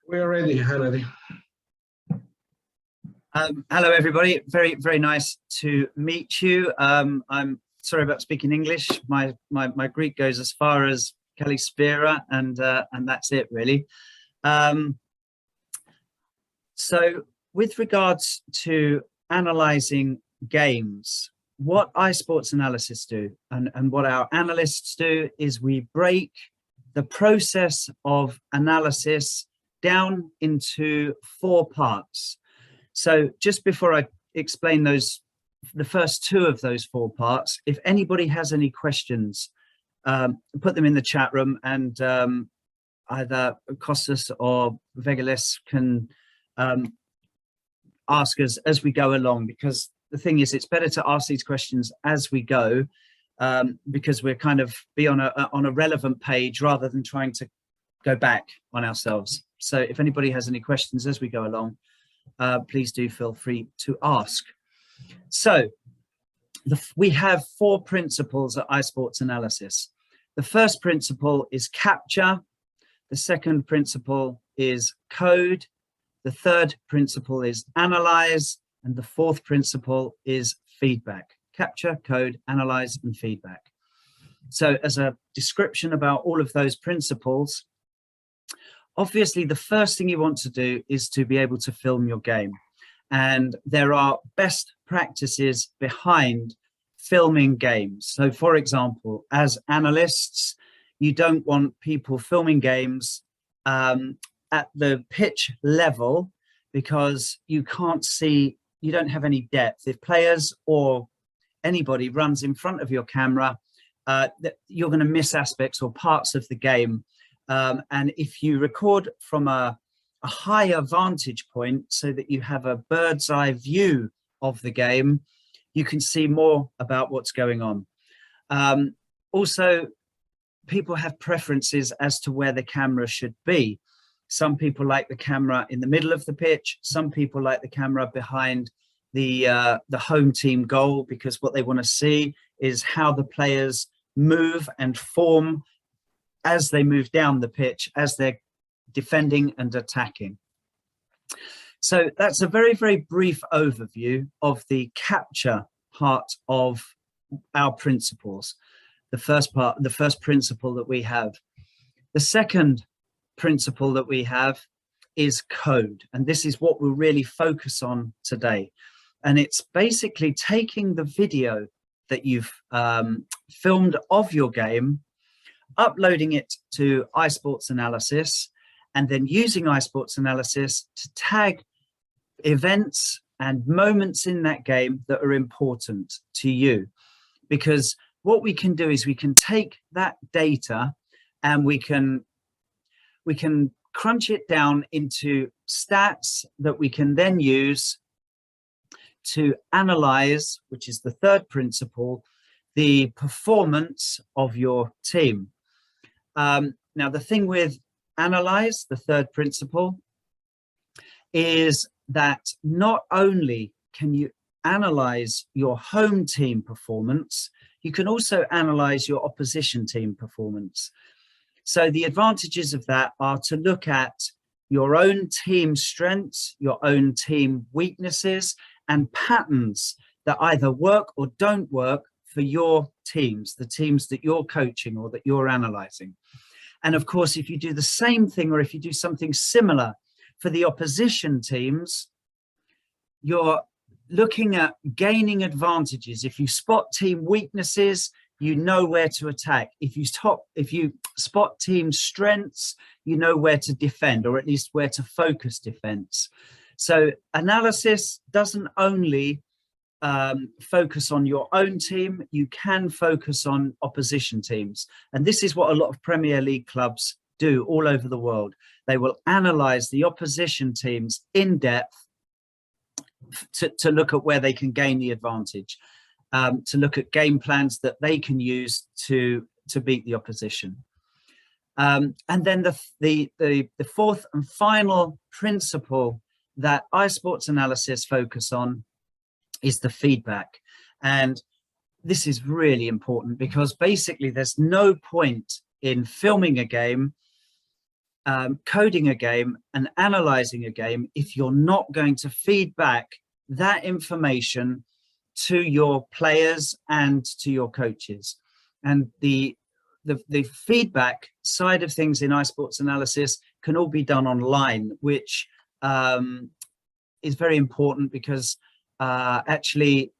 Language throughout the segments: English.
We're ready, Hannity. Hello, everybody. Very, very nice to meet you. I'm sorry about speaking English. My Greek goes as far as Kalispera, and that's it, really. So, with regards to analysing games, what iSports analysis do, and what our analysts do, is we break the process of analysis down into 4 parts. So just before I explain the first 2 of those 4 parts, if anybody has any questions, put them in the chat room, and either Kostas or Vegelis can ask us as we go along, because the thing is, it's better to ask these questions as we go, because we're kind of be on a relevant page rather than trying to go back on ourselves. So if anybody has any questions as we go along, please do feel free to ask. So we have 4 principles at iSports analysis. The first principle is capture. The second principle is code. The third principle is analyze. And the 4th principle is feedback. Capture, code, analyze, and feedback. So as a description about all of those principles, obviously, the first thing you want to do is to be able to film your game. And there are best practices behind filming games. So, for example, as analysts, you don't want people filming games at the pitch level, because you can't see, you don't have any depth. If players or anybody runs in front of your camera, you're going to miss aspects or parts of the game. And if you record from a higher vantage point, so that you have a bird's eye view of the game, you can see more about what's going on. Also, people have preferences as to where the camera should be. Some people like the camera in the middle of the pitch. Some people like the camera behind the home team goal, because what they want to see is how the players move and form as they move down the pitch, as they're defending and attacking. So that's a very, very brief overview of the capture part of our principles. The first principle that we have. The second principle that we have is code. And this is what we'll really focus on today. And it's basically taking the video that you've filmed of your game, uploading it to iSports analysis, and then using iSports analysis to tag events and moments in that game that are important to you. Because what we can do is we can take that data and we can crunch it down into stats that we can then use to analyze, which is the third principle, the performance of your team. Now, the thing with analyze, the third principle, is that not only can you analyze your home team performance, you can also analyze your opposition team performance. So the advantages of that are to look at your own team strengths, your own team weaknesses, and patterns that either work or don't work for your teams, the teams that you're coaching or that you're analyzing. And of course, if you do the same thing, or if you do something similar for the opposition teams, you're looking at gaining advantages. If you spot team weaknesses, you know where to attack. If you spot team strengths, you know where to defend, or at least where to focus defense. So analysis doesn't only focus on your own team, you can focus on opposition teams. And this is what a lot of Premier League clubs do all over the world. They will analyze the opposition teams in depth to look at where they can gain the advantage, to look at game plans that they can use to beat the opposition. And then the fourth and final principle that iSports analysis focus on is the feedback. And this is really important, because basically there's no point in filming a game coding a game and analyzing a game if you're not going to feed back that information to your players and to your coaches. And the feedback side of things in iSports analysis can all be done online, which is very important because actually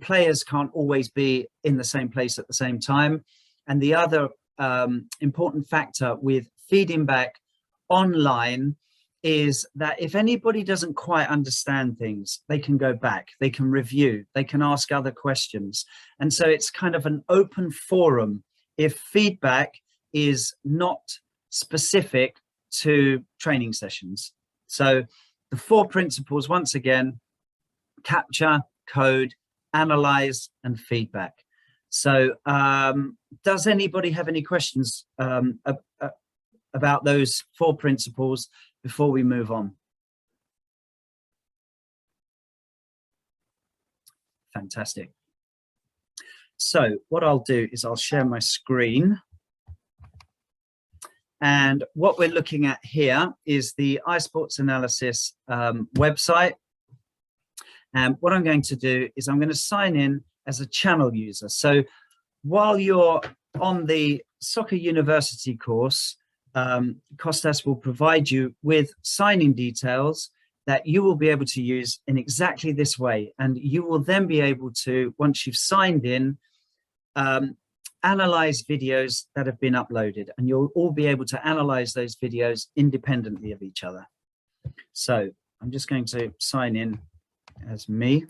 players can't always be in the same place at the same time. And the other important factor with feeding back online is that if anybody doesn't quite understand things, they can go back, they can review, they can ask other questions. And so it's kind of an open forum if feedback is not specific to training sessions. So the 4 principles, once again: capture, code, analyze, and feedback. So does anybody have any questions about those 4 principles before we move on? Fantastic. So what I'll do is I'll share my screen. And what we're looking at here is the iSports Analysis website. And what I'm going to do is I'm going to sign in as a channel user. So while you're on the Soccer University course, Kostas will provide you with sign-in details that you will be able to use in exactly this way. And you will then be able to, once you've signed in, analyze videos that have been uploaded, and you'll all be able to analyze those videos independently of each other. So I'm just going to sign in as me.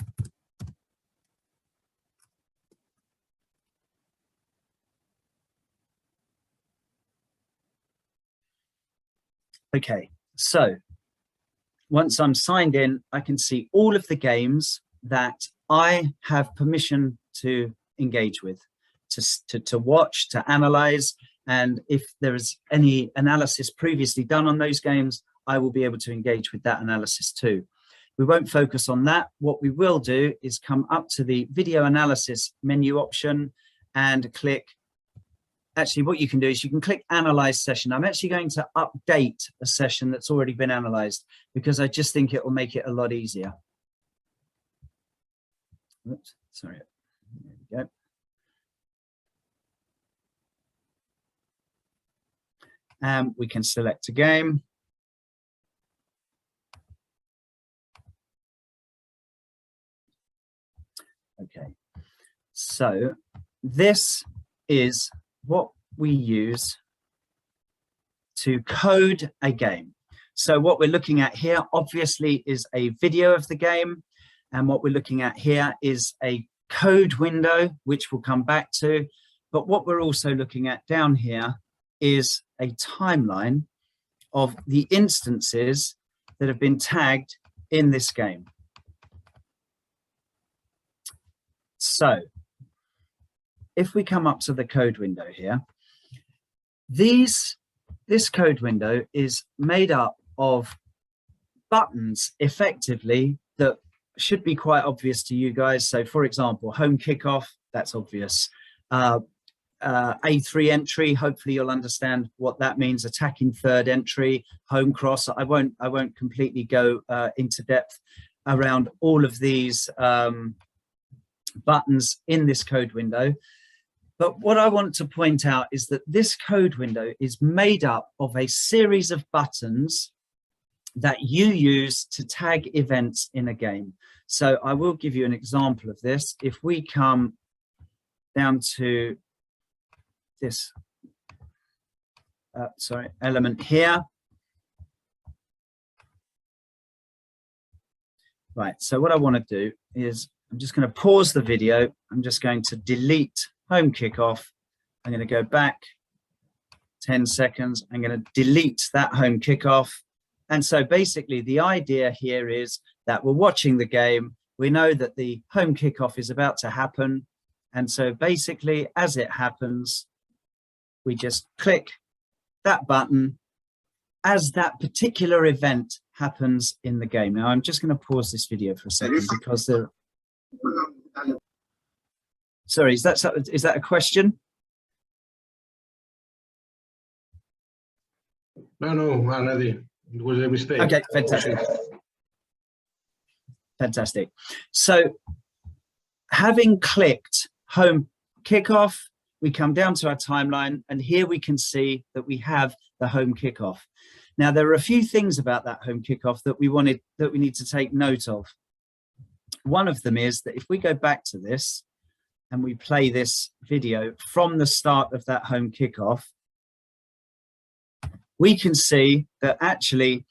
Okay, so once I'm signed in, I can see all of the games that I have permission to engage with, to watch, to analyze. And if there is any analysis previously done on those games, I will be able to engage with that analysis too. We won't focus on that. What we will do is come up to the video analysis menu option and click. Actually, what you can do is you can click analyze session. I'm actually going to update a session that's already been analyzed because I just think it will make it a lot easier. Oops, sorry. There we go. We can select a game. Okay, so this is what we use to code a game. So what we're looking at here, obviously, is a video of the game. And what we're looking at here is a code window, which we'll come back to. But what we're also looking at down here is a timeline of the instances that have been tagged in this game. So if we come up to the code window here, this code window is made up of buttons effectively that should be quite obvious to you guys. So for example, home kickoff, that's obvious. A3 entry, hopefully you'll understand what that means. Attacking third entry, home cross. I won't completely go into depth around all of these buttons in this code window. But what I want to point out is that this code window is made up of a series of buttons that you use to tag events in a game. So I will give you an example of this. If we come down to this element here. Right, so what I want to do is I'm just going to pause the video. I'm just going to delete home kickoff. I'm going to go back 10 seconds. I'm going to delete that home kickoff. And so basically the idea here is that we're watching the game. We know that the home kickoff is about to happen. And so basically as it happens, we just click that button as that particular event happens in the game. Now I'm just going to pause this video for a second because there. Sorry, is that a question? No, nothing. It was a mistake. Okay, fantastic. Fantastic. So having clicked home kickoff, we come down to our timeline, and here we can see that we have the home kickoff. Now, there are a few things about that home kickoff that we need to take note of. One of them is that if we go back to this and we play this video from the start of that home kickoff, we can see that actually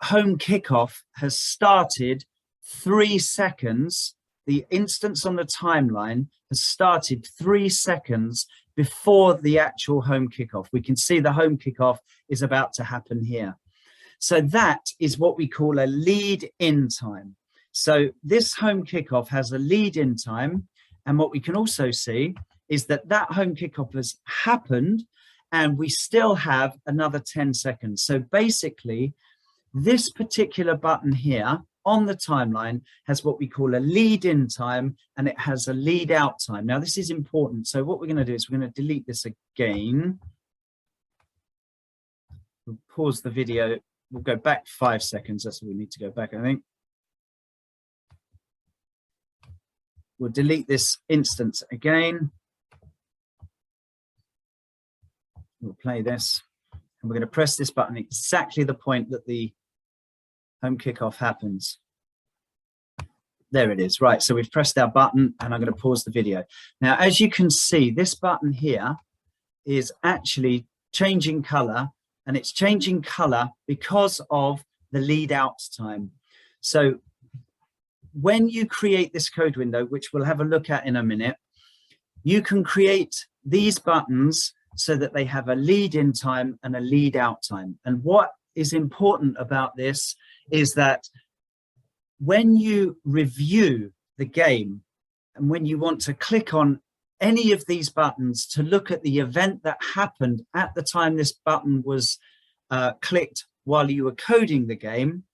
home kickoff has started 3 seconds. The instance on the timeline has started 3 seconds before the actual home kickoff. We can see the home kickoff is about to happen here. So that is what we call a lead-in time. So this home kickoff has a lead-in time. And what we can also see is that that home kickoff has happened and we still have another 10 seconds. So basically, this particular button here on the timeline has what we call a lead-in time, and it has a lead-out time. Now, this is important. So what we're going to do is we're going to delete this again. We'll pause the video. We'll go back 5 seconds. That's what we need to go back, I think. We'll delete this instance again. We'll play this, and we're going to press this button exactly the point that the home kickoff happens. There it is. Right, so we've pressed our button, and I'm going to pause the video. Now, as you can see, this button here is actually changing color, and it's changing color because of the lead out time. So when you create this code window, which we'll have a look at in a minute, you can create these buttons so that they have a lead in time and a lead out time. And what is important about this is that when you review the game and when you want to click on any of these buttons to look at the event that happened at the time this button was clicked while you were coding the game,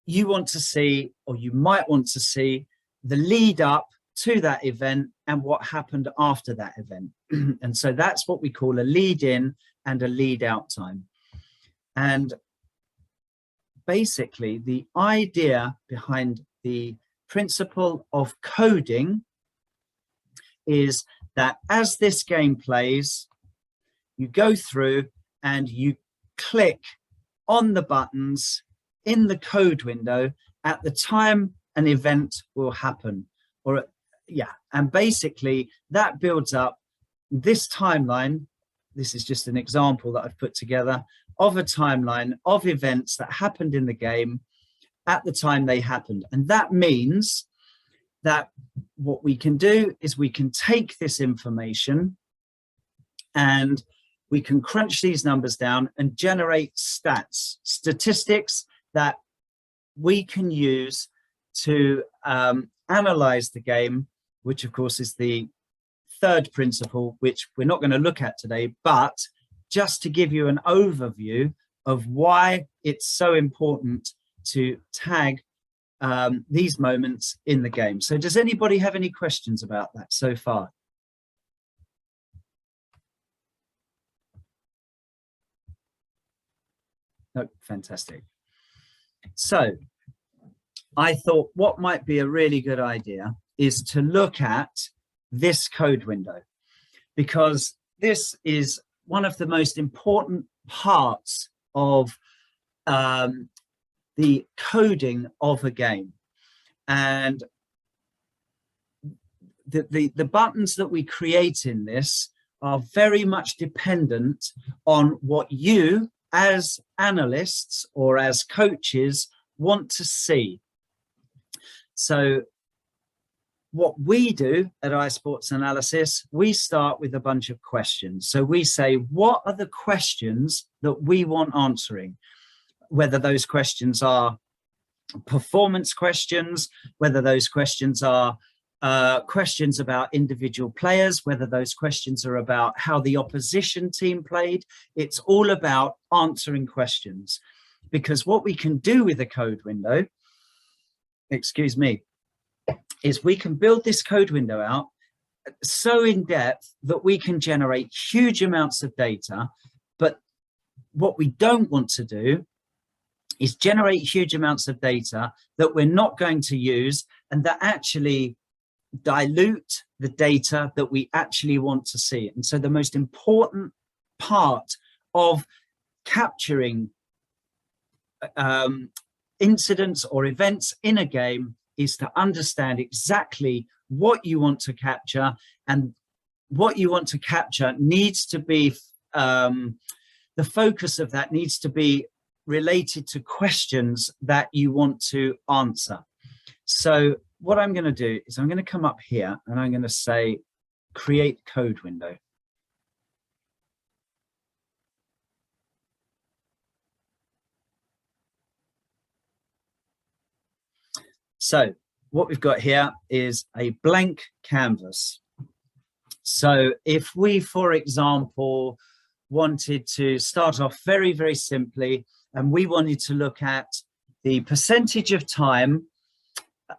you want to see, or you might want to see, the lead up to that event and what happened after that event. And so that's what we call a lead in and a lead out time. And basically the idea behind the principle of coding is that as this game plays, you go through and you click on the buttons in the code window at the time an event will happen. And basically that builds up this timeline. This is just an example that I've put together of a timeline of events that happened in the game at the time they happened. And that means that what we can do is we can take this information and we can crunch these numbers down and generate statistics that we can use to analyze the game, which of course is the third principle, which we're not going to look at today, but just to give you an overview of why it's so important to tag these moments in the game. So does anybody have any questions about that so far? No, fantastic. So I thought what might be a really good idea is to look at this code window, because this is one of the most important parts of the coding of a game. And the buttons that we create in this are very much dependent on what you as analysts or as coaches want to see. So what we do at iSports Analysis, we start with a bunch of questions. So we say, what are the questions that we want answering? Whether those questions are performance questions, whether those questions are questions about individual players, whether those questions are about how the opposition team played. It's all about answering questions, because what we can do with a code window, excuse me, is we can build this code window out so in depth that we can generate huge amounts of data But what we don't want to do is generate huge amounts of data that we're not going to use and that actually dilute the data that we actually want to see. And so the most important part of capturing incidents or events in a game is to understand exactly what you want to capture, and what you want to capture needs to be the focus of that needs to be related to questions that you want to answer. So what I'm going to do is I'm going to come up here and I'm going to say create code window. So what we've got here is a blank canvas. So if we, for example, wanted to start off very, very simply, and we wanted to look at the percentage of time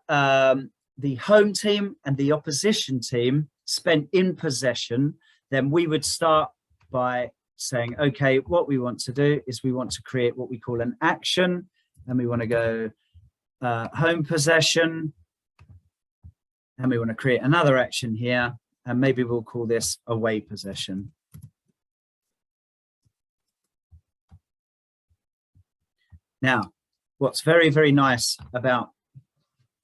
the home team and the opposition team spent in possession, then we would start by saying, okay, what we want to do is we want to create what we call an action, and we want to go home possession, and we want to create another action here, and maybe we'll call this away possession. Now, what's very, very nice about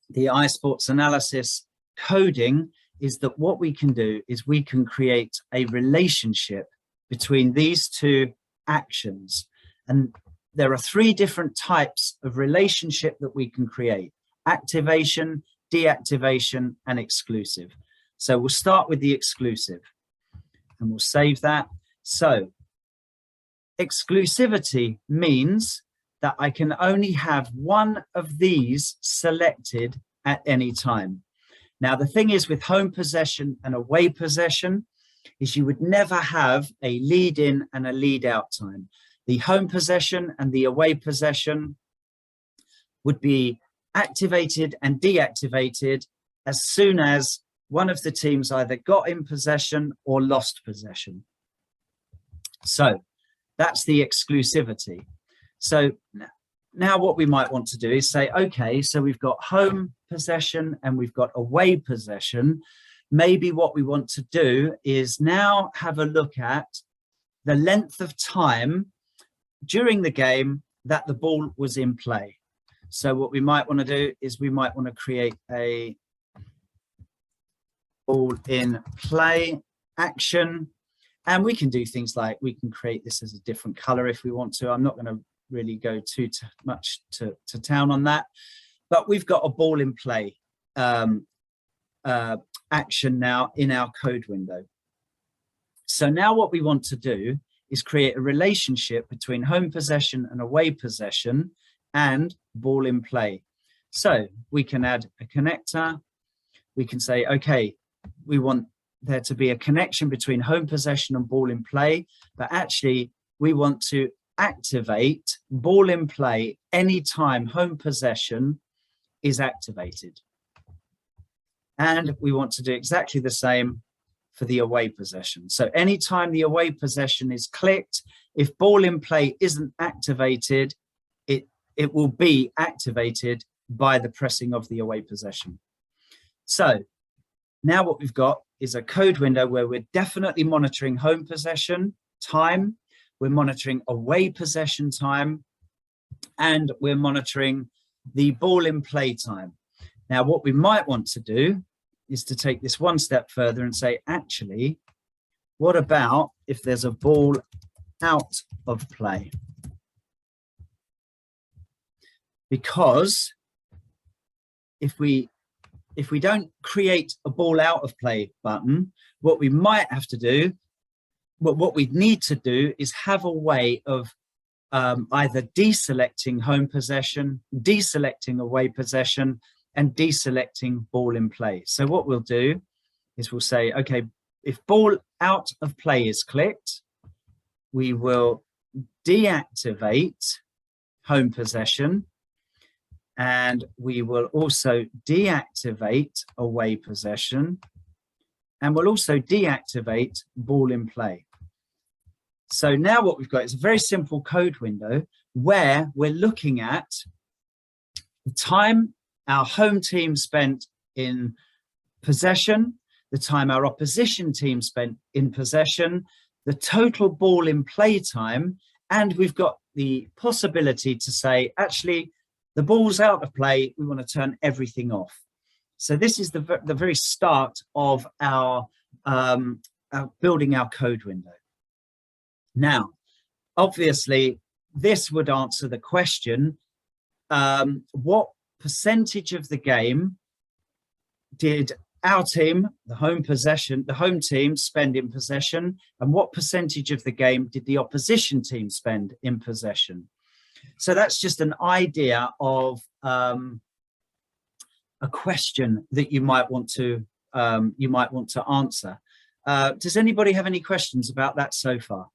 the iSports analysis coding is that what we can do is we can create a relationship between these two actions. And there are three different types of relationship that we can create: activation, deactivation, and exclusive. So we'll start with the exclusive and we'll save that. So exclusivity means that I can only have one of these selected at any time. Now, the thing is with home possession and away possession is you would never have a lead in and a lead out time. The home possession and the away possession would be activated and deactivated as soon as one of the teams either got in possession or lost possession. So that's the exclusivity. So now what we might want to do is say, okay, so we've got home possession and we've got away possession. Maybe what we want to do is now have a look at the length of time during the game that the ball was in play. So what we might want to do is we might want to create a ball in play action. And we can do things like we can create this as a different color if we want to. I'm not going to really go too much to town on that, but we've got a ball in play action now in our code window. So now what we want to do is create a relationship between home possession and away possession and ball in play. So we can add a connector. We can say, okay, we want there to be a connection between home possession and ball in play, but actually we want to activate ball in play anytime home possession is activated. And we want to do exactly the same for the away possession. So anytime the away possession is clicked, if ball in play isn't activated, it will be activated by the pressing of the away possession. So now what we've got is a code window where we're definitely monitoring home possession time, we're monitoring away possession time, and we're monitoring the ball in play time. Now, what we might want to do is to take this one step further and say, actually, what about if there's a ball out of play? Because if we don't create a ball out of play button, what we might have to do, what we need to do is have a way of either deselecting home possession, deselecting away possession, and deselecting ball in play. So what we'll do is we'll say, okay, if ball out of play is clicked, we will deactivate home possession, and we will also deactivate away possession, and we'll also deactivate ball in play. So now what we've got is a very simple code window where we're looking at the time our home team spent in possession, the time our opposition team spent in possession, the total ball in play time, and we've got the possibility to say, actually, the ball's out of play, we want to turn everything off. So this is the very start of our building our code window. Now, obviously, this would answer the question, what percentage of the game did our team, the home team, spend in possession, and what percentage of the game did the opposition team spend in possession? So that's just an idea of a question that you might want to answer. Does anybody have any questions about that so far?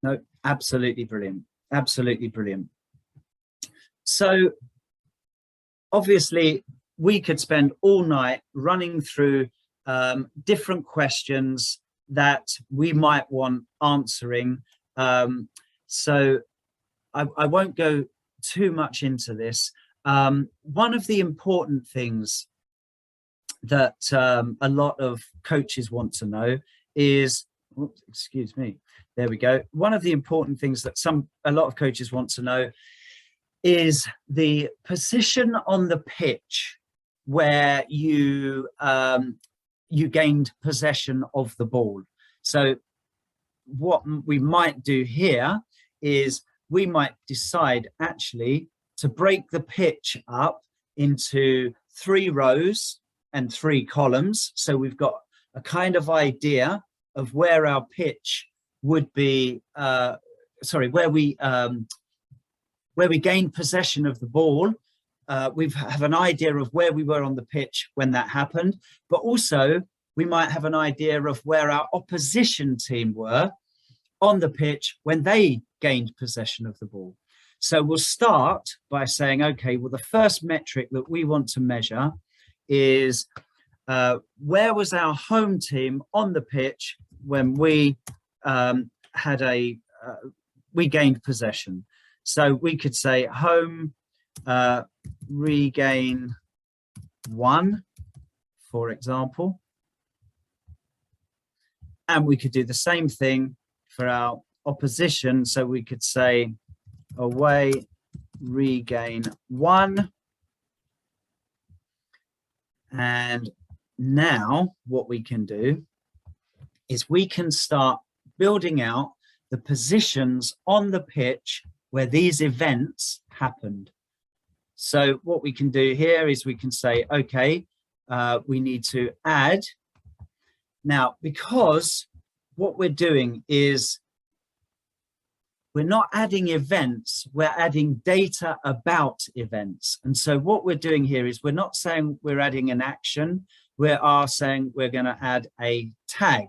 No, absolutely brilliant. Absolutely brilliant. So obviously we could spend all night running through different questions that we might want answering. So I won't go too much into this. One of the important things that a lot of coaches want to know is, oops, excuse me, there we go. One of the important things that a lot of coaches want to know is the position on the pitch where you gained possession of the ball. So what we might do here is we might decide actually to break the pitch up into 3 rows and 3 columns. So we've got a kind of idea of where our pitch would be, where we gained possession of the ball. We have an idea of where we were on the pitch when that happened, but also we might have an idea of where our opposition team were on the pitch when they gained possession of the ball. So we'll start by saying, okay, well, the first metric that we want to measure is where was our home team on the pitch when we we gained possession. So we could say home regain 1, for example. And we could do the same thing for our opposition. So we could say away regain 1. And now what we can do is we can start building out the positions on the pitch where these events happened. So what we can do here is we can say, okay, we need to add. Now, because what we're doing is we're not adding events, we're adding data about events. And so what we're doing here is we're not saying we're adding an action, we are saying we're going to add a tag.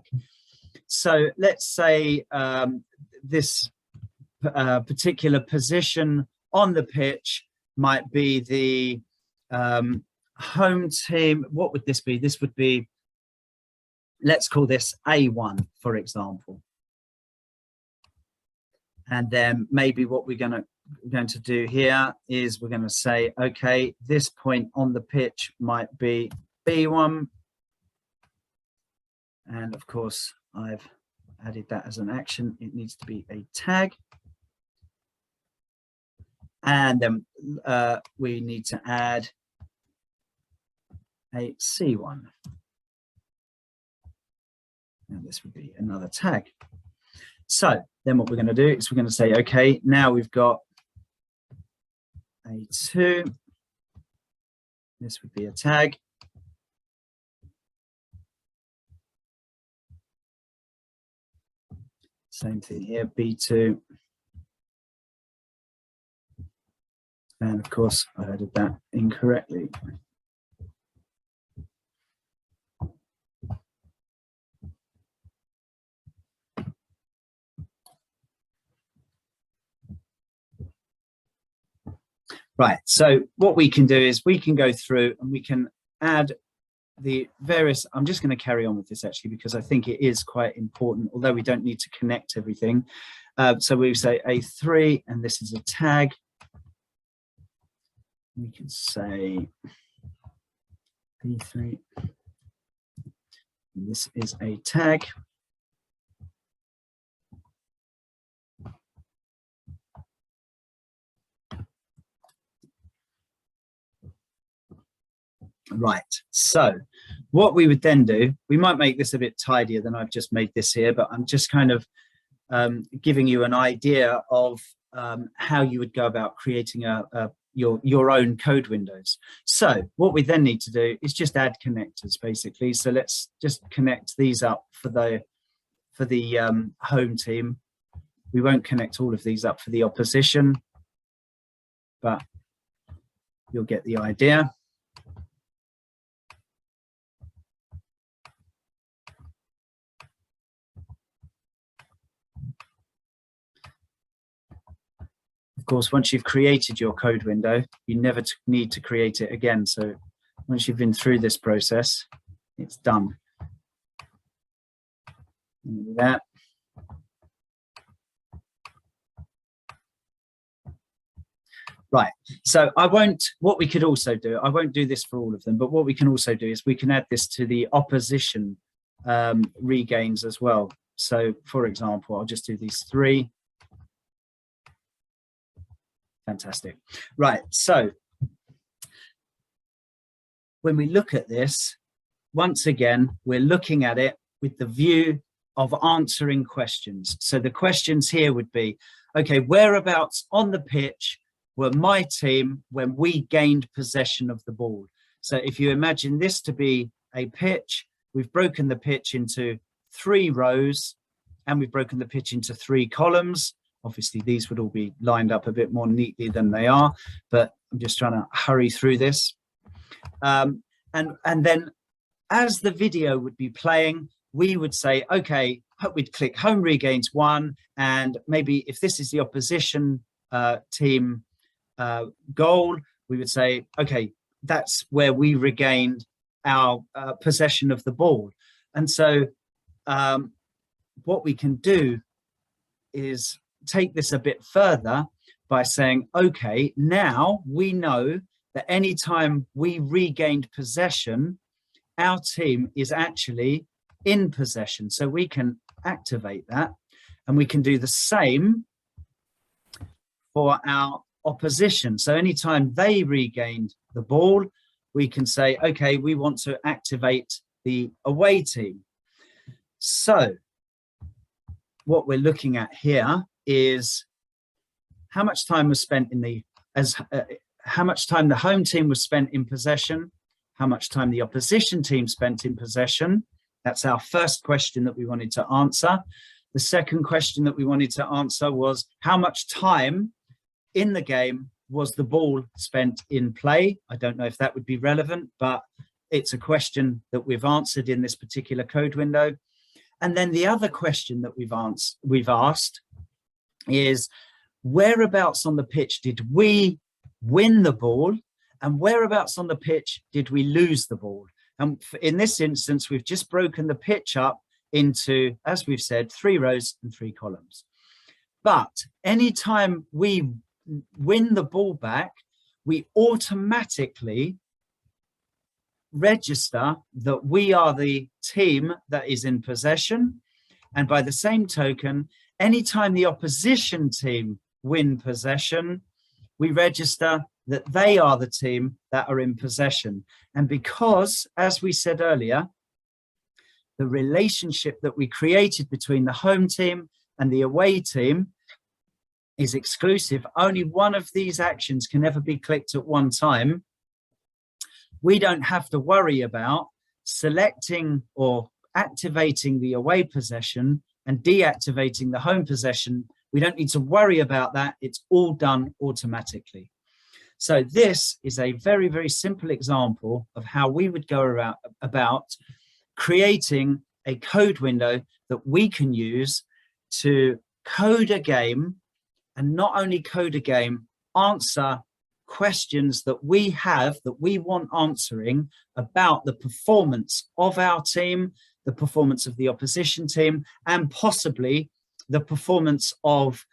So let's say this particular position on the pitch might be the home team. What would this be? This would be, let's call this A1, for example. And then maybe what we're going to do here is we're going to say, okay, this point on the pitch might be B1. And of course, I've added that as an action. It needs to be a tag. And then we need to add a C1. And this would be another tag. So then what we're going to do is we're going to say, okay, now we've got A2. This would be a tag. Same thing here, B2. And of course, I added that incorrectly. Right, so what we can do is we can go through and we can add the various, I'm just going to carry on with this actually because I think it is quite important, although we don't need to connect everything. So we say A3 and this is a tag. We can say B3. And this is a tag. Right, so what we would then do, we might make this a bit tidier than I've just made this here, but I'm just kind of giving you an idea of how you would go about creating your own code windows. So what we then need to do is just add connectors basically. So let's just connect these up for the home team. We won't connect all of these up for the opposition, but you'll get the idea. Of course, once you've created your code window, you never need to create it again. So once you've been through this process, it's done. And that. Right, so what we could also do, I won't do this for all of them, but what we can also do is we can add this to the opposition regains as well. So for example, I'll just do these 3. Fantastic. Right, so when we look at this, once again, we're looking at it with the view of answering questions. So the questions here would be, okay, whereabouts on the pitch were my team when we gained possession of the ball? So if you imagine this to be a pitch, we've broken the pitch into 3 rows and we've broken the pitch into 3 columns. Obviously, these would all be lined up a bit more neatly than they are, but I'm just trying to hurry through this. And then as the video would be playing, we would say, okay, we'd click home regains 1, and maybe if this is the opposition team goal, we would say, okay, that's where we regained our possession of the ball. And so what we can do is take this a bit further by saying, okay, now we know that anytime we regained possession, our team is actually in possession. So we can activate that, and we can do the same for our opposition. So anytime they regained the ball, we can say, okay, we want to activate the away team. So what we're looking at here is how much time was spent in the how much time the home team was spent in possession, how much time the opposition team spent in possession. That's our first question that we wanted to answer. The second question that we wanted to answer was how much time in the game was the ball spent in play. I don't know if that would be relevant, but it's a question that we've answered in this particular code window. And then the other question that we've asked is, whereabouts on the pitch did we win the ball, and whereabouts on the pitch did we lose the ball? And in this instance, we've just broken the pitch up into, as we've said, 3 rows and 3 columns. But anytime we win the ball back, we automatically register that we are the team that is in possession. And by the same token, anytime the opposition team win possession, we register that they are the team that are in possession. And because, as we said earlier, the relationship that we created between the home team and the away team is exclusive, only one of these actions can ever be clicked at one time, we don't have to worry about selecting or activating the away possession and deactivating the home possession. We don't need to worry about that. It's all done automatically. So this is a very, very simple example of how we would go about creating a code window that we can use to code a game, and not only code a game, answer questions that we have that we want answering about the performance of our team, the performance of the opposition team, and possibly the performance of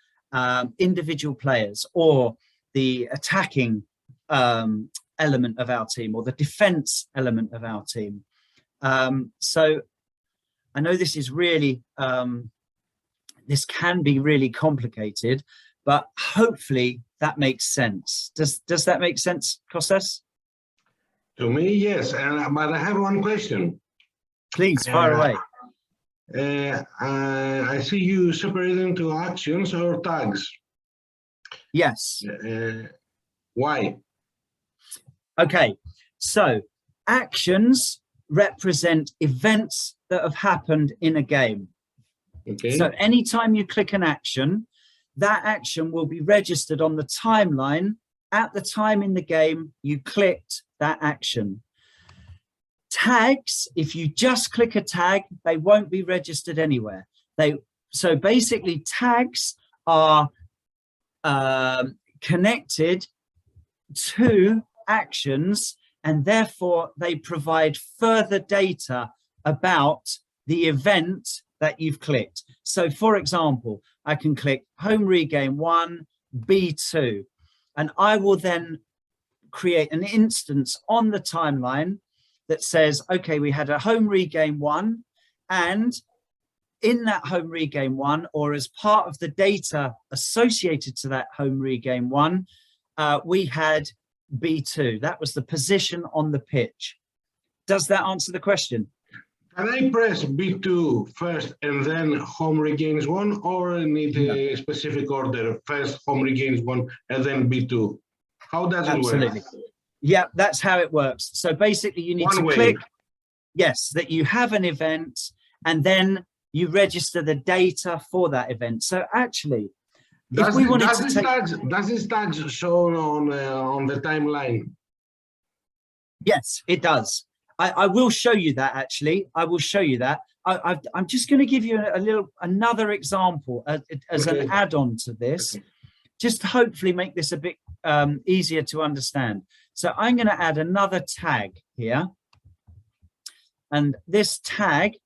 individual players, or the attacking element of our team, or the defense element of our team. So I know this is really, this can be really complicated, but hopefully that makes sense. Does that make sense, Kostas? To me, yes. But I have one question. Please, fire away. I see you separate into actions or tags. Yes. Why? Okay, so actions represent events that have happened in a game. Okay. So anytime you click an action, that action will be registered on the timeline at the time in the game you clicked that action. Tags, if you just click a tag, they won't be registered anywhere. So basically tags are connected to actions, and therefore they provide further data about the event that you've clicked. So for example, I can click home regain 1, B2, and I will then create an instance on the timeline that says, okay, we had a home regain 1, and in that home regain 1, or as part of the data associated to that home regain 1, we had B2. That was the position on the pitch. Does that answer the question? Can I press B2 first and then home regains 1, or need a specific order? First home regains 1 and then B2. How does it work? Yeah, that's how it works. So basically you need to click, yes, that you have an event, and then you register the data for that event. So actually, if we wanted to take... Does this tag show on the timeline? Yes, it does. I will show you that, actually. I will show you that. I'm just going to give you another example as an add-on to this, just to hopefully make this a bit easier to understand. So I'm going to add another tag here, and this tag,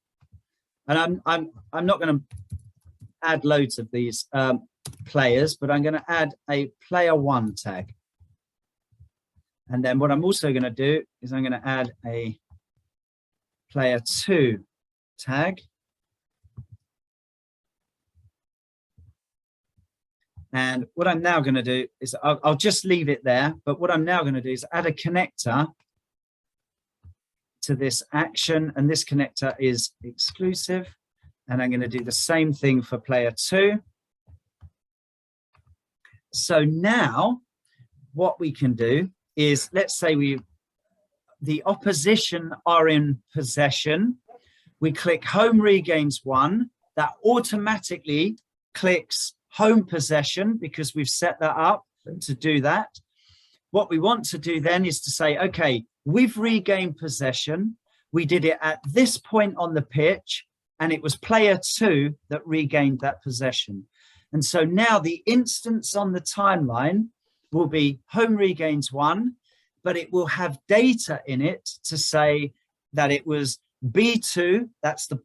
and I'm not going to add loads of these players, but I'm going to add a player 1 tag. And then what I'm also going to do is I'm going to add a player 2 tag. And what I'm now going to do is I'll just leave it there. But what I'm now going to do is add a connector to this action. And this connector is exclusive. And I'm going to do the same thing for player 2. So now what we can do is, let's say the opposition are in possession. We click home regains 1. That automatically clicks home possession because we've set that up to do that. What we want to do then is to say, okay, we've regained possession. We did it at this point on the pitch, and it was player 2 that regained that possession. And so now the instance on the timeline will be home regains 1, but it will have data in it to say that it was B2, that's the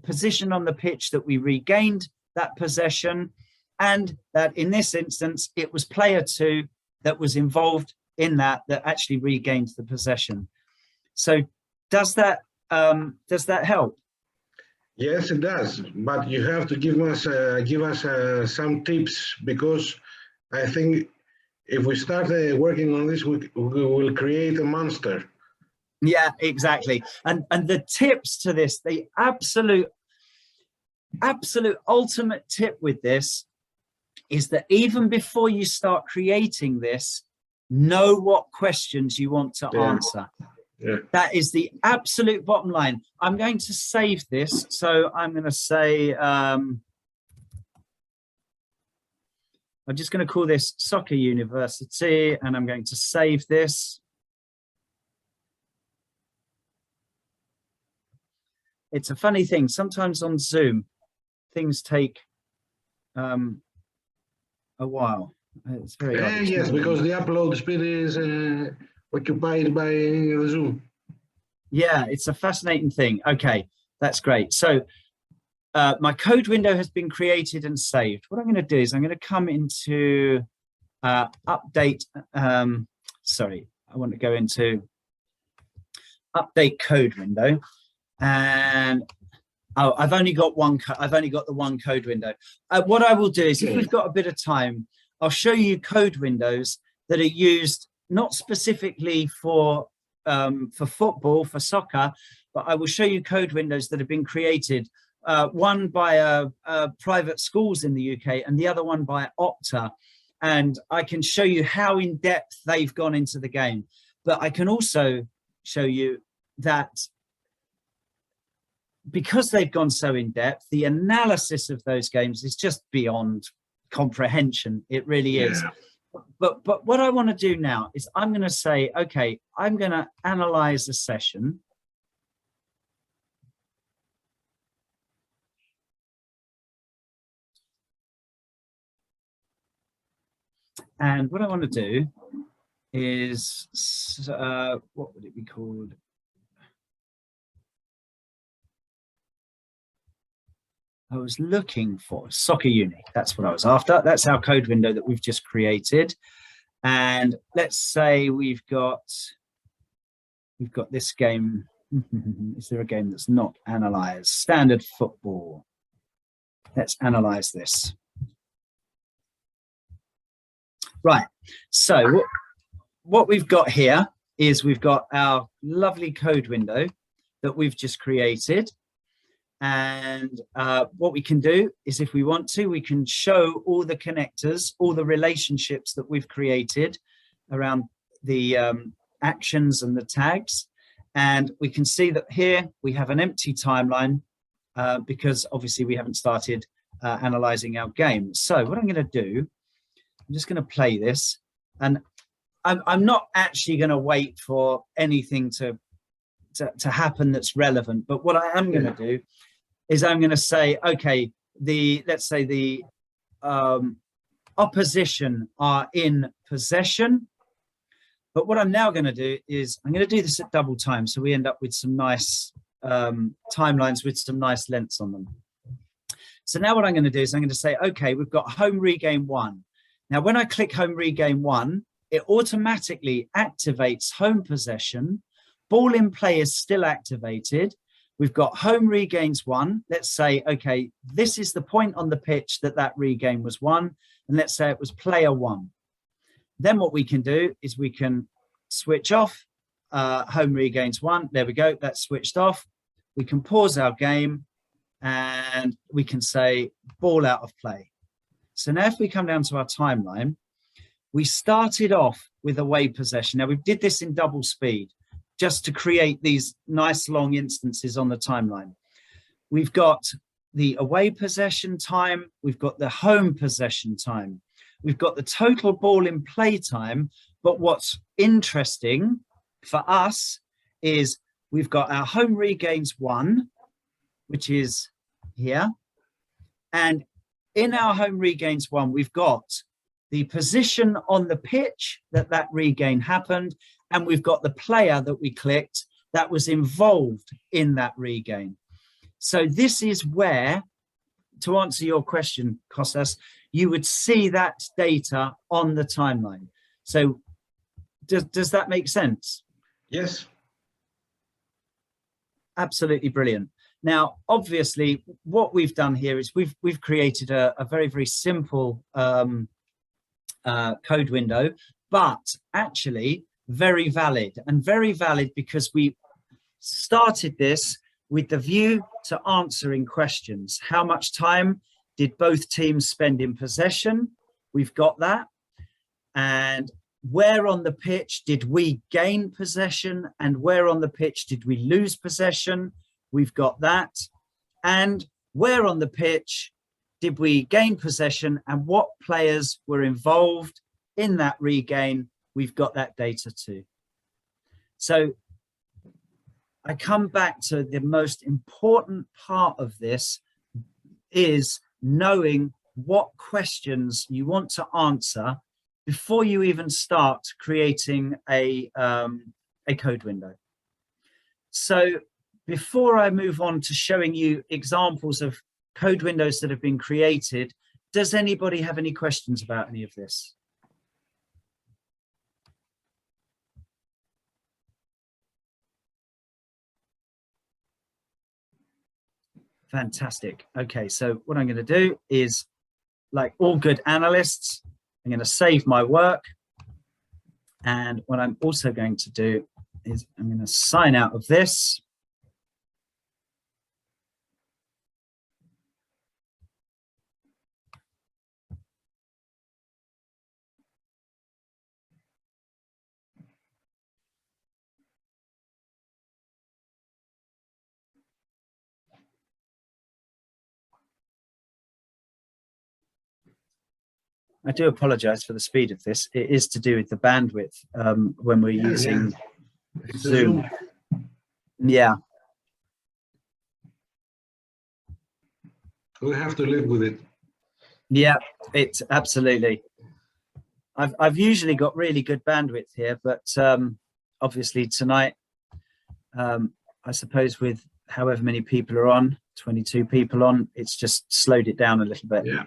position on the pitch that we regained that possession, and that in this instance, it was player 2 that was involved in that actually regained the possession. So does that help? Yes, it does. But you have to give us some tips, because I think if we start working on this, we will create a monster. Yeah, exactly. And the tips to this, the absolute ultimate tip with this is that even before you start creating this, know what questions you want to answer. Yeah. That is the absolute bottom line. I'm going to save this. So I'm going to say, I'm just going to call this Soccer University, and I'm going to save this. It's a funny thing. Sometimes on Zoom, things take a while. It's very odd. Yes, because the upload speed is occupied by the Zoom. Yeah, it's a fascinating thing. Okay, that's great. So my code window has been created and saved. What I'm going to do is I'm going to come into update. Sorry, I want to go into update code window, and oh, I've only got one. I've only got the one code window. What I will do is, if we've got a bit of time, I'll show you code windows that are used not specifically for football, for soccer, but I will show you code windows that have been created. One by private schools in the UK, and the other one by Opta, and I can show you how in depth they've gone into the game. But I can also show you that because they've gone so in depth, the analysis of those games is just beyond comprehension. It really is. But what I want to do now is I'm going to say, okay, I'm going to analyze a session. And what I want to do is, what would it be called? I was looking for Soccer Uni. That's what I was after. That's our code window that we've just created. And let's say we've got this game. Is there a game that's not analyzed? Standard football. Let's analyze this. Right. So what we've got here is we've got our lovely code window that we've just created. And what we can do is, if we want to, we can show all the connectors, all the relationships that we've created around the actions and the tags. And we can see that here we have an empty timeline because obviously we haven't started analyzing our game. So what I'm going to do, I'm just going to play this, and I'm not actually going to wait for anything to happen that's relevant. But what I am going to do is I'm going to say, okay, let's say the opposition are in possession. But what I'm now going to do is I'm going to do this at double time, so we end up with some nice timelines with some nice lengths on them. So now what I'm going to do is I'm going to say, okay, we've got home regain 1. Now, when I click home regain 1, it automatically activates home possession. Ball in play is still activated. We've got home regains 1. Let's say, okay, this is the point on the pitch that regain was won. And let's say it was player 1. Then what we can do is we can switch off home regains 1. There we go. That's switched off. We can pause our game and we can say ball out of play. So now if we come down to our timeline, we started off with away possession. Now we did this in double speed just to create these nice long instances on the timeline. We've got the away possession time. We've got the home possession time. We've got the total ball in play time. But what's interesting for us is we've got our home regains 1, which is here. And in our home regains 1, we've got the position on the pitch that regain happened. And we've got the player that we clicked that was involved in that regain. So this is where, to answer your question, Kostas, you would see that data on the timeline. So does that make sense? Yes. Absolutely brilliant. Now, obviously, what we've done here is we've created a very, very simple code window, but actually very valid, and very valid because we started this with the view to answering questions. How much time did both teams spend in possession? We've got that. And where on the pitch did we gain possession, and where on the pitch did we lose possession? We've got that. And where on the pitch did we gain possession, and what players were involved in that regain? We've got that data too. So I come back to the most important part of this is knowing what questions you want to answer before you even start creating a code window. So before I move on to showing you examples of code windows that have been created, does anybody have any questions about any of this? Fantastic. Okay, so what I'm going to do is, like all good analysts, I'm going to save my work. And what I'm also going to do is I'm going to sign out of this. I do apologize for the speed of this. It is to do with the bandwidth when we're using Zoom. Yeah. We have to live with it. Yeah, it's absolutely. I've usually got really good bandwidth here, but obviously tonight, I suppose with however many people are on, 22 people on, it's just slowed it down a little bit. Yeah.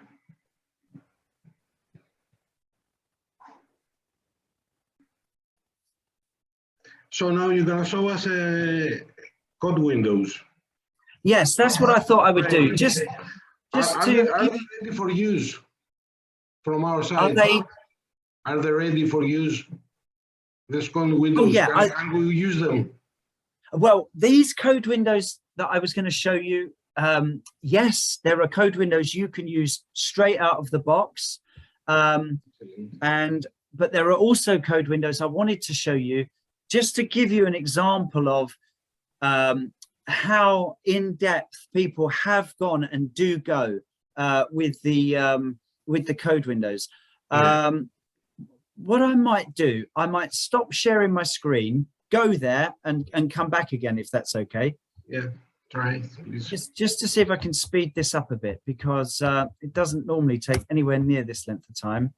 So now you're going to show us code windows. Yes, that's what I thought I would do. Just are they ready for use from our side? Are they ready for use? This code windows, can we use them? Well, these code windows that I was going to show you, yes, there are code windows you can use straight out of the box. But there are also code windows I wanted to show you just to give you an example of how in-depth people have gone and do go with the code windows. What I might do, I might stop sharing my screen, go there and come back again, if that's okay. Yeah, try, please. Just to see if I can speed this up a bit, because it doesn't normally take anywhere near this length of time.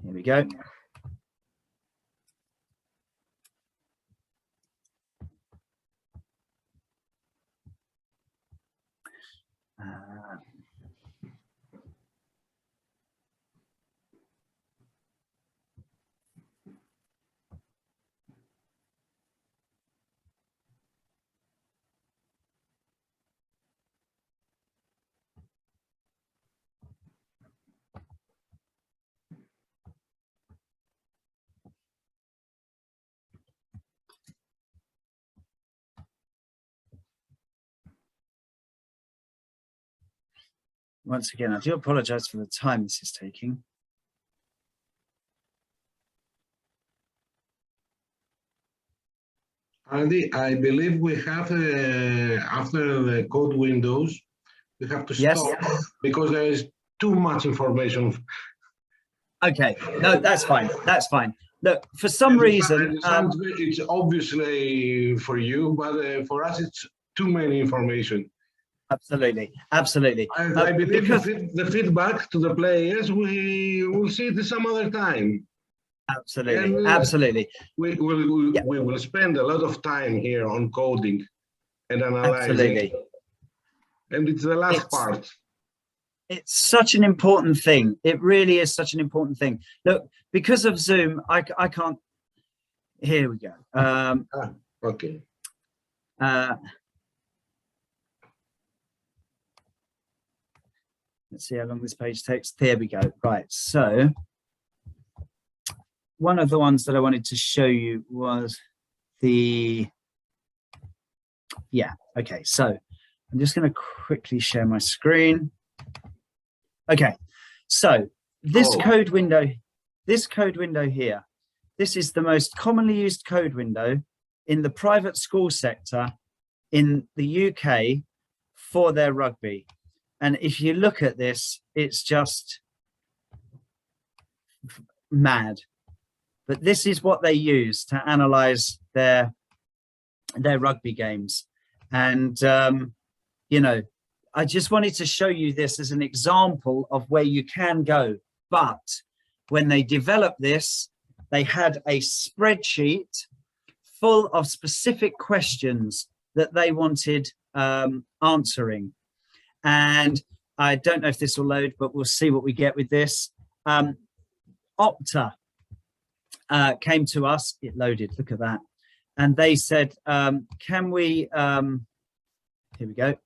Here we go. Once again, I do apologize for the time this is taking. Andy, I believe we have, after the code windows, we have to stop because there is too much information. Okay, no, that's fine. That's fine. Look, for some reason, it's obviously for you, but for us, it's too many information. Absolutely, absolutely. I believe the feedback to the players, we will see it some other time. Absolutely, and, absolutely. We will spend a lot of time here on coding and analyzing. Absolutely. And it's the last part. It's such an important thing. It really is such an important thing. Look, because of Zoom, I can't. Here we go. Okay. Let's see how long this page takes. There we go. Right. So one of the ones that I wanted to show you was the, okay. So I'm just going to quickly share my screen. Okay. So this code window here, this is the most commonly used code window in the private school sector in the UK for their rugby. And if you look at this, it's just mad. But this is what they use to analyze their rugby games. And, you know, I just wanted to show you this as an example of where you can go. But when they developed this, they had a spreadsheet full of specific questions that they wanted answering. And I don't know if this will load, but we'll see what we get with this. Opta came to us, it loaded, look at that. And they said, can we, here we go.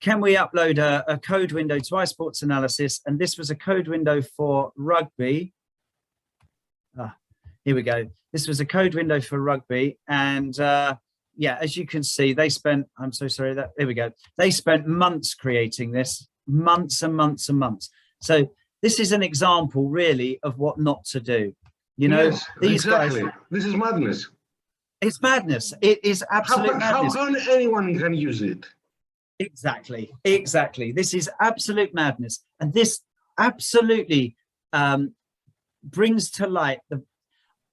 Can we upload a code window to iSports Analysis? And this was a code window for rugby. Here we go. This was a code window for rugby. And yeah, as you can see, they spent, I'm so sorry, there we go. They spent months creating this, months and months and months. So this is an example really of what not to do. You know, yes, these exactly. guys. This is madness. It's madness. It is absolute madness. How can anyone can use it? Exactly, exactly. This is absolute madness. And this absolutely brings to light the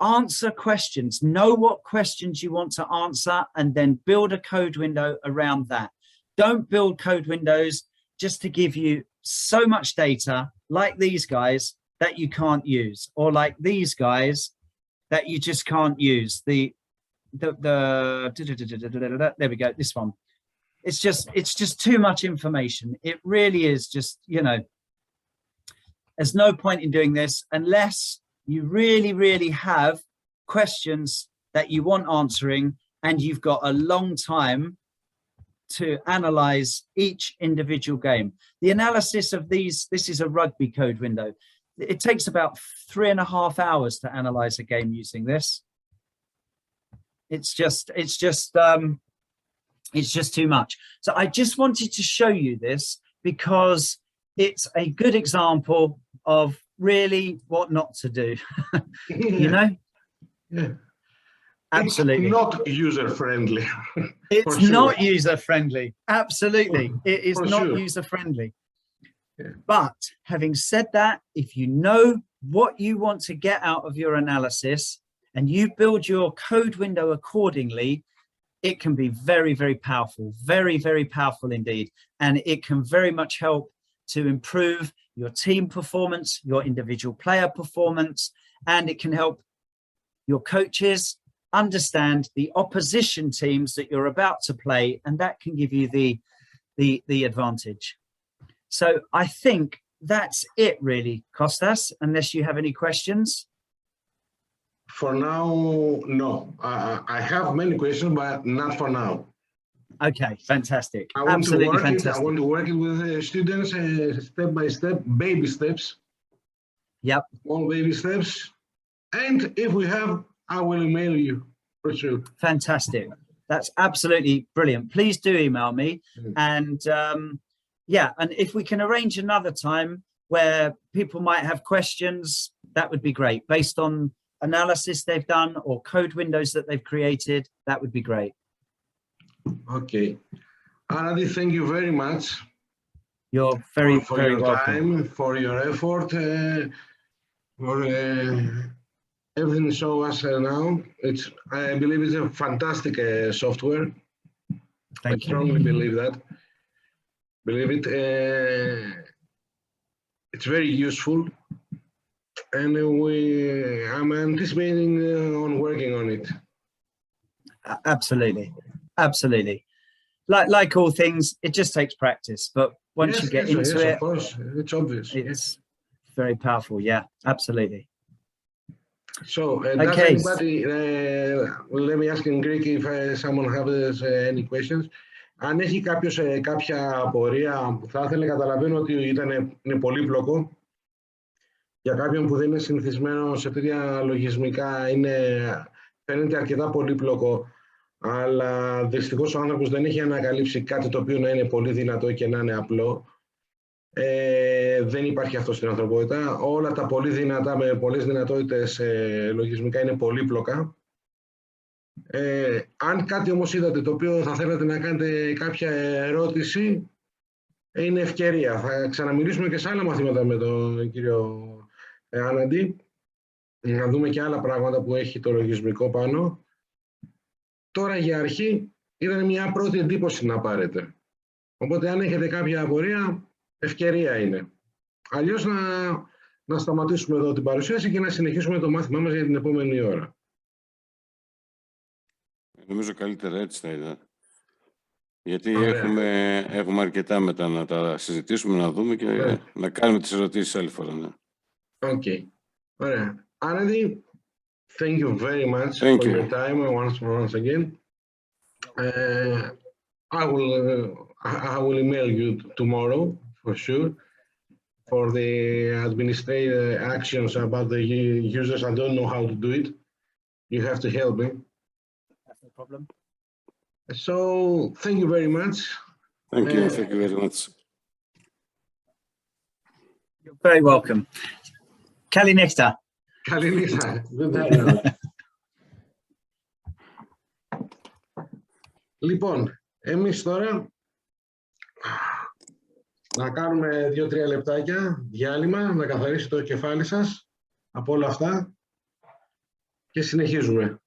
answer questions, know what questions you want to answer, and then build a code window around that. Don't build code windows just to give you so much data like these guys that you can't use, or like these guys that you just can't use. There we go, this one. It's just too much information. It really is just, you know, there's no point in doing this unless you really, really have questions that you want answering and you've got a long time to analyze each individual game. The analysis of these, this is a rugby code window. It takes about 3.5 hours to analyze a game using this. It's just too much. So I just wanted to show you this because it's a good example of really what not to do. You know? Yeah. Absolutely. It's not user-friendly. It's not user-friendly. Absolutely. It is not user-friendly. Yeah. But having said that, if you know what you want to get out of your analysis and you build your code window accordingly, it can be very, very powerful, very, very powerful indeed. And it can very much help to improve your team performance, your individual player performance, and it can help your coaches understand the opposition teams that you're about to play, and that can give you the advantage. So I think that's it really, Kostas, unless you have any questions. For now, no. I have many questions, but not for now. Okay, fantastic. I want Absolutely to work fantastic. I want to work it with students step by step, baby steps. Yep. All baby steps. And if we have, I will email you for sure. Fantastic. That's absolutely brilliant. Please do email me. And yeah, and if we can arrange another time where people might have questions, that would be great. Based on analysis they've done or code windows that they've created, that would be great. Okay. Andy, thank you very much. You're very, for very your welcome. time, for your effort, for everything you show us now. I believe it's a fantastic software. Thank you. I strongly believe that. Believe it. It's very useful, and I'm anticipating on working on it. Absolutely, absolutely. Like all things, it just takes practice. But once you get into it, of course, it's obvious. It's very powerful. Yeah, absolutely. So, does Okay. anybody, let me ask in Greek if someone has any questions. Αν έχει κάποιος κάποια απορία που θα ήθελε, καταλαβαίνω ότι είναι πολύπλοκο. Για κάποιον που δεν είναι συνηθισμένο σε τέτοια λογισμικά, φαίνεται αρκετά πολύπλοκο, αλλά δυστυχώς ο άνθρωπος δεν έχει ανακαλύψει κάτι το οποίο να είναι πολύ δυνατό και να είναι απλό. Δεν υπάρχει αυτό στην ανθρωπότητα. Όλα τα πολύ δυνατά με πολλές δυνατότητες λογισμικά είναι πολύπλοκα. Αν κάτι όμως είδατε το οποίο θα θέλατε να κάνετε κάποια ερώτηση, είναι ευκαιρία. Θα ξαναμιλήσουμε και σε άλλα μαθήματα με τον κύριο Άναντι. να δούμε και άλλα πράγματα που έχει το λογισμικό πάνω. Τώρα για αρχή ήταν μια πρώτη εντύπωση να πάρετε. Οπότε αν έχετε κάποια απορία, ευκαιρία είναι. Αλλιώς να σταματήσουμε εδώ την παρουσίαση και να συνεχίσουμε το μάθημά μας για την επόμενη ώρα. Νομίζω καλύτερα έτσι θα ήταν. Γιατί Ωραία. έχουμε αρκετά μετά να τα συζητήσουμε, να δούμε και να κάνουμε τις ερωτήσεις άλλη φορά. Ναι. Okay. Ωραία. Andy, thank you very much Thank for you. your time once again. I will email you tomorrow for sure for the administrative actions about the users. I don't know how to do it. You have to help me. That's no problem. So thank you very much. Thank you. Thank you very much. You're very welcome. Kalinista. Καληνύχτα. Good night. Λοιπόν, εμείς τώρα να κάνουμε 2-3 λεπτάκια διάλειμμα, να καθαρίσει το κεφάλι σας από όλα αυτά και συνεχίζουμε.